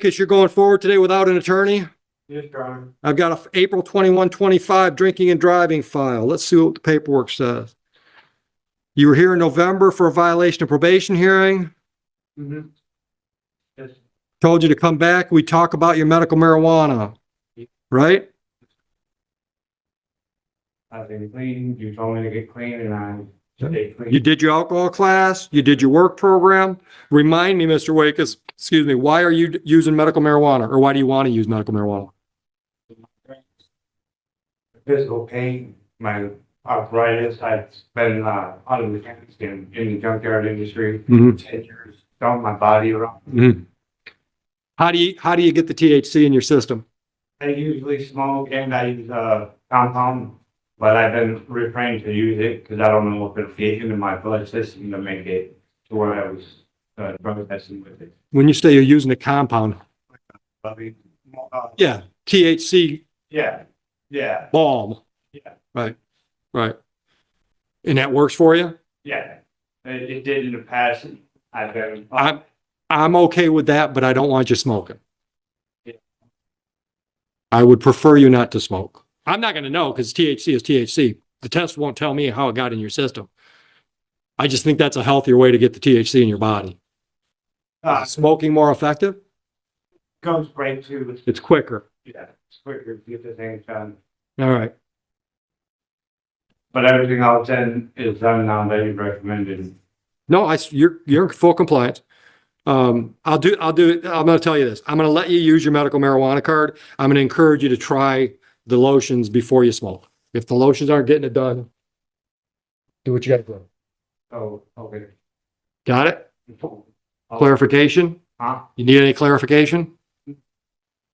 Wakis, you're going forward today without an attorney? Yes, Your Honor. I've got a April 21-25 drinking and driving file. Let's see what the paperwork says. You were here in November for a violation of probation hearing. Mm-hmm. Yes. Told you to come back. We talk about your medical marijuana, right? I've been clean. You told me to get clean, and I stayed clean. You did your alcohol class. You did your work program. Remind me, Mr. Wakis, excuse me, why are you using medical marijuana, or why do you want to use medical marijuana? Physical pain, my arthritis. I've been out of mechanics in the junkyard industry for 10 years. Throwing my body around. How do you get the THC in your system? I usually smoke and I use compound, but I've been refraining to use it because I don't know if it'll get into my blood system to make it to where I was drug testing with it. When you say you're using a compound, yeah, THC Yeah. balm. Yeah. Right. And that works for you? Yeah. It did in the past. I've been. I'm okay with that, but I don't want you smoking. Yeah. I would prefer you not to smoke. I'm not going to know because THC is THC. The test won't tell me how it got in your system. I just think that's a healthier way to get the THC in your body. Is smoking more effective? Goes great too. It's quicker. Yeah, it's quicker to get the things done. All right. But everything else then is done now that you recommended. No, you're in full compliance. I'll do it. I'm going to tell you this. I'm going to let you use your medical marijuana card. I'm going to encourage you to try the lotions before you smoke. If the lotions aren't getting it done, do what you got to do. Oh, okay. Got it? Clarification? Huh? You need any clarification?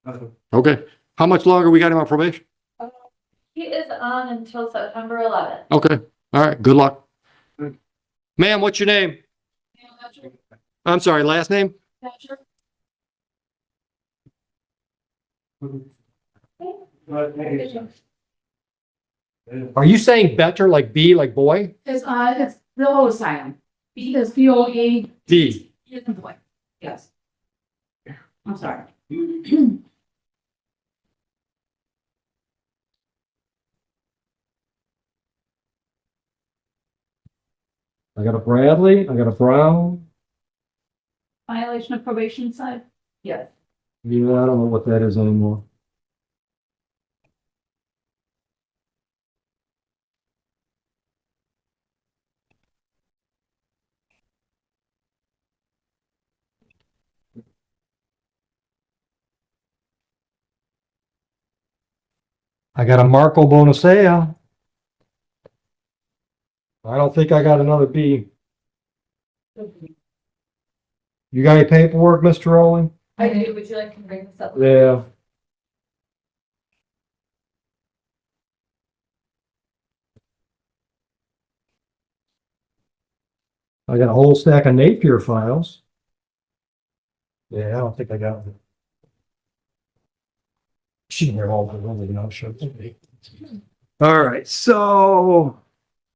Nothing. Okay. How much longer we got him on probation? He is on until September 11th. Okay. All right. Good luck. Ma'am, what's your name? I'm sorry, last name? Are you saying better like B, like boy? It's the whole asylum. B is BOA. D. Is the boy. Yes. I'm sorry. I got a Bradley. I got a Brown. Violation of probation side? Yes. Yeah, I don't know what that is anymore. I got a Marco Bonacea. I don't think I got another B. You got any paperwork, Mr. Rowling? I do. Would you like to bring this up? Yeah. I got a whole stack of Napier files. Yeah, I don't think I got them. She can hear all the really, you know, show. All right, so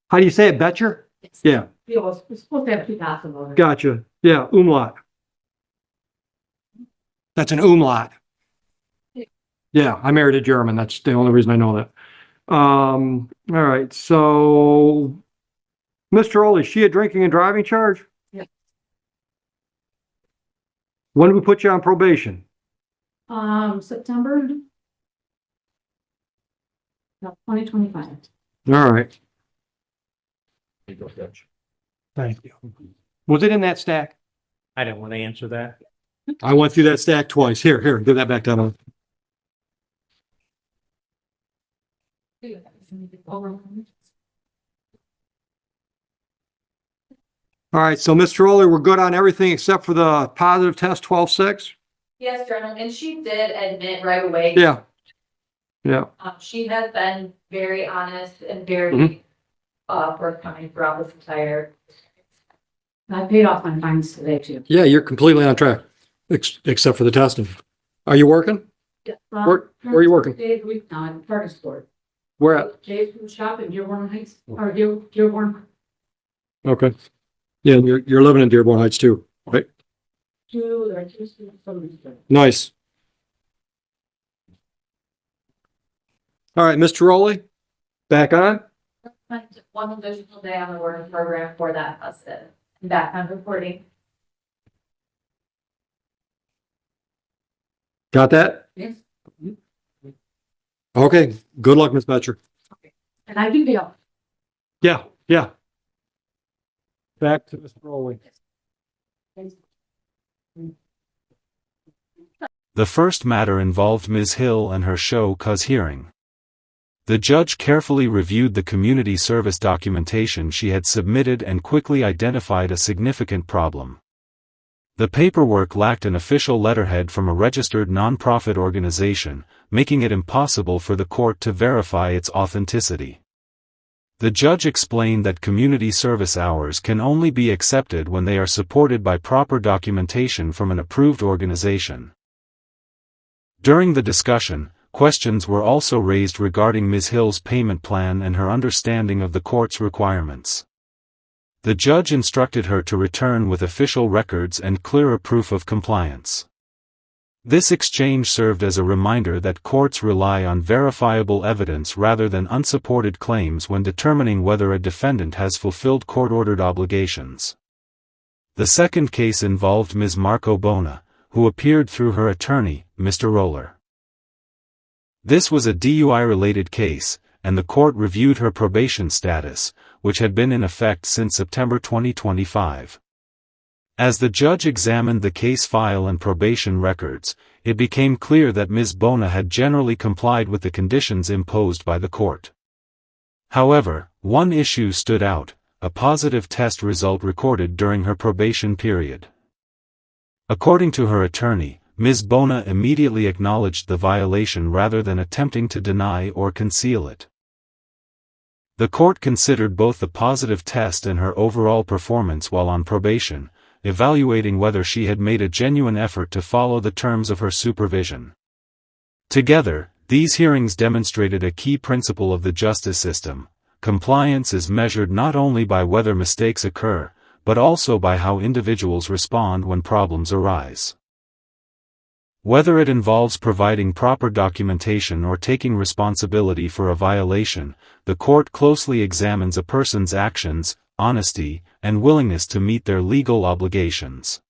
how do you say it? Betcher? Yeah, We're supposed to have 2,000 over. gotcha. Yeah, umlaut. That's an umlaut. Yeah, I married a German. That's the only reason I know that. All right, so Mr. Ole, is she a drinking and driving charge? Yeah. When did we put you on probation? September. No, 2025. All right. Thank you. Was it in that stack? I didn't want to answer that. I went through that stack twice. Here, give that back down. All right, so Mr. Ole, we're good on everything except for the positive test 12-6? Yes, Journal, and she did admit right away. Yeah. Yeah. She has been very honest and very forthcoming throughout this entire. I paid off my fines today too. Yeah, you're completely on track, except for the testing. Are you working? Yeah. Where are you working? Days a week now in Party Sport. Where at? Jay's food shop in Dearborn Heights, or Dearborn. Okay. Yeah, you're living in Dearborn Heights too, right? there are two students. Nice. All right, Mr. Rowley, back on. One additional day on the working program for that husband. Back on reporting. Got that? Yes, Okay, good luck, Ms. Betcher. and I do bail. Yeah, yeah. Back to Mr. Rowley. The first matter involved Ms. Hill and her show cause hearing. The judge carefully reviewed the community service documentation she had submitted and quickly identified a significant problem. The paperwork lacked an official letterhead from a registered nonprofit organization, making it impossible for the court to verify its authenticity. The judge explained that community service hours can only be accepted when they are supported by proper documentation from an approved organization. During the discussion, questions were also raised regarding Ms. Hill's payment plan and her understanding of the court's requirements. The judge instructed her to return with official records and clearer proof of compliance. This exchange served as a reminder that courts rely on verifiable evidence rather than unsupported claims when determining whether a defendant has fulfilled court-ordered obligations. The second case involved Ms. Marco Bona, who appeared through her attorney, Mr. Roller. This was a DUI-related case, and the court reviewed her probation status, which had been in effect since September 2025. As the judge examined the case file and probation records, it became clear that Ms. Bona had generally complied with the conditions imposed by the court. However, one issue stood out: a positive test result recorded during her probation period. According to her attorney, Ms. Bona immediately acknowledged the violation rather than attempting to deny or conceal it. The court considered both the positive test and her overall performance while on probation, evaluating whether she had made a genuine effort to follow the terms of her supervision. Together, these hearings demonstrated a key principle of the justice system: compliance is measured not only by whether mistakes occur, but also by how individuals respond when problems arise. Whether it involves providing proper documentation or taking responsibility for a violation, the court closely examines a person's actions, honesty, and willingness to meet their legal obligations.